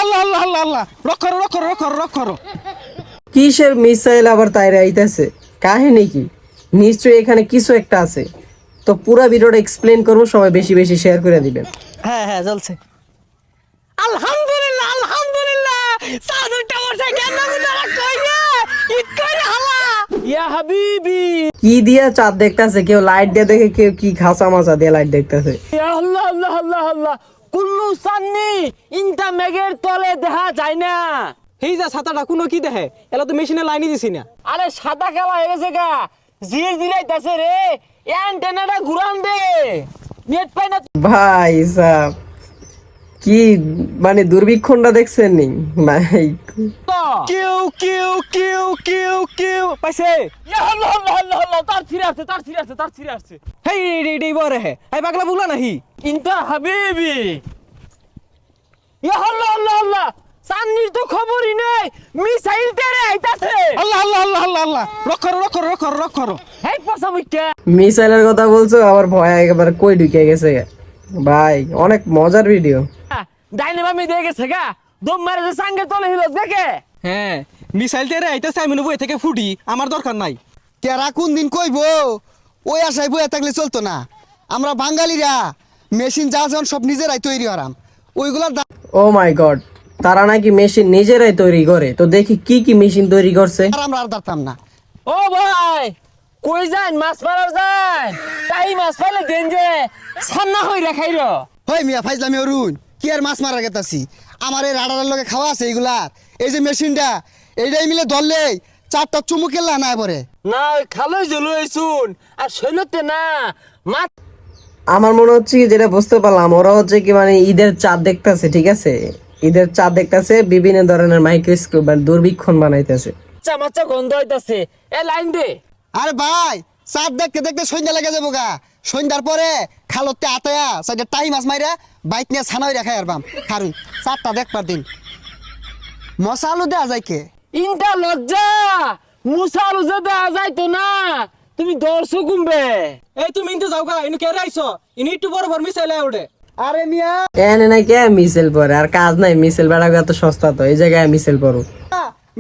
আল্লাহ আল্লাহ আল্লাহ আল্লাহ রক্ষর কিসের মিসাইল আবার তাইরে আইতাছে? কাহিনী কি? নিশ্চয়ই এখানে কিছু একটা আছে। তো পুরো ভিডিওটা এক্সপ্লেন করবো, সবাই বেশি বেশি শেয়ার করে দিবেন। হ্যাঁ হ্যাঁ চলছে। আলহামদুলিল্লাহ আলহামদুলিল্লাহ সাদর টাওয়ার থেকে কেন তারা কইয়া ঈদ করে হালা ইয়া হাবিবি। কি দিয়া চাঁদ দেখতাছে? কেউ লাইট দিয়ে দেখে, কেউ কি খাসা মাছা দিয়ে লাইট দেখতাছে। ইয়া আল্লাহ আল্লাহ আল্লাহ আল্লাহ কুল্লু সান্নি ইনটা মেঘের তলে দেখা যায় না। এই যা ছাতাটা কোনো কি দেখে? এলা তো মেশিনে লাইনই দিছি না। আরে সাদা খেলা হয়ে গেছে গা, জির জিরাইতাছে রে, অ্যান্টেনাটা ঘুরান দে, নেট পাই না। ভাই সাহেব, কি মানে দুর্ভিক্ষণটা দেখছেন নি ভাই? কিউ কিউ কিউ কিউ কিউ পাইছে। ইয়া আল্লাহ আল্লাহ আল্লাহ আল্লাহ তার ফিরে আসছে। হেই রে বরে হে এই পাগলা বুলা নাহি। ইনটা হাবিবি। ইয়া আল্লাহ আল্লাহ আল্লাহ সান্নির তো খবরই নাই, মিসাইল তেরে আইতাছে। আল্লাহ আল্লাহ আল্লাহ আল্লাহ আল্লাহ রক্ষর হেই পসা মুইটা মিসাইলের কথা বলছো, আবার ভয় একেবারে কই ঢুকে গেছে ভাই। অনেক মজার ভিডিও। ডাইনে বামে দিয়ে গেছে গা, দম মারে যে সাঙ্গে তলে হিলো দেখে। হ্যাঁ মিসাইল তেরে আইতাছে, আমি বই থেকে ফুটি, আমার দরকার নাই। কেরা কোন দিন কইব? ওই আশায় বইয়া থাকলে চলতো না। আমরা বাঙালিরা মেশিন যা যখন সব নিজেরাই তৈরি করাম, ওইগুলার ও মাই গড, তারা নাকি মেশিন নিজেরাই তৈরি করে। তো দেখি কি কি মেশিন তৈরি করছে। আর আমরা আর ধরতাম না। ও ভাই কই যান? মাছ মারার যান, তাই মাছ পাইলে দেন যে সান্না হই রাখাই র। হই মিয়া ফাইজলামি অরুণ, কি আর মাছ মারা গেতাছি? আমার এই রাডারের লগে খাওয়া আছে এইগুলার। এই যে মেশিনটা, এইটাই মিলে ধরলেই 4টা চুমুকের লানায় পরে। না ওই খালই জলু হইছুন আর শৈলতে না মাছ। আমার মনে হচ্ছে কি, যেটা বুঝতে পারলাম, ওরা হচ্ছে কি মানে ঈদের চাঁদ দেখতেছে, ঠিক আছে? ঈদের চাঁদ দেখতেছে, বিভিন্ন ধরনের মাইক্রোস্কোপ আর দূরবীক্ষণ বানাইতেছে। চামাচা গন্ধ হইতাছে, এ লাইন দে। আরে ভাই, চাঁদ দেখতে দেখতে সন্ধ্যা লেগে যাবো গা। সন্ধ্যার পরে খালতে আতায়া সাইডে টাই মাছ মাইরা বাইক নিয়ে ছানাই রাখাই আর বাম খারুন। 4টা দেখবার দিন মশা আলু দেওয়া যায় কে? ইনটা লজ্জা মুসালু যে দেয়া যাইতো না, তুমি দর্শক কুমবে। এই তুমি ইনতে যাও গা, ইনু কে রাইছো? ইনি একটু বড় মিসাইল আয় ওঠে। আরে মিয়া, এনে নাই কে মিছিল পরে, আর কাজ নাই। মিছিল বেড়া এত সস্তা, তো এই জায়গায় মিছিল পড়ো।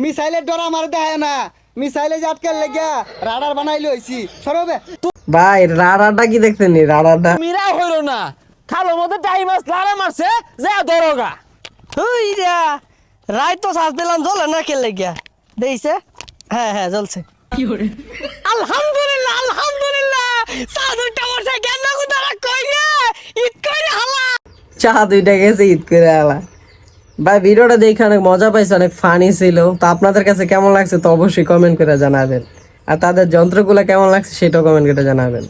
মিসাইলের ডর আমার দেখায় না। মিসাইলে যে আটকে লেগে রাডার বানাইলে হইছি সরবে। ভাই রাডারটা কি দেখছেন? রাডারটা মিরা হইল না, খালো মধ্যে টাই মাছ লাড়া মারছে যা দরগা। ওই যা রাই তো শ্বাস দিলাম, জ্বলে না কে লেগিয়া দেইছে। হ্যাঁ হ্যাঁ জ্বলছে। আলহামদুলিল্লাহ আলহামদুলিল্লাহ সাদর টাওয়ার থেকে কেন তারা কইয়া ঈদ করে হালা। চা দুইটা গেছে ঈদ করে আলা। ভাই ভিডিওটা দেখে অনেক মজা পাইছে, অনেক ফানি ছিল। তো আপনাদের কাছে কেমন লাগছে তো অবশ্যই কমেন্ট করে জানাবেন, আর তাদের যন্ত্রগুলো কেমন লাগছে সেটাও কমেন্ট করে জানাবেন।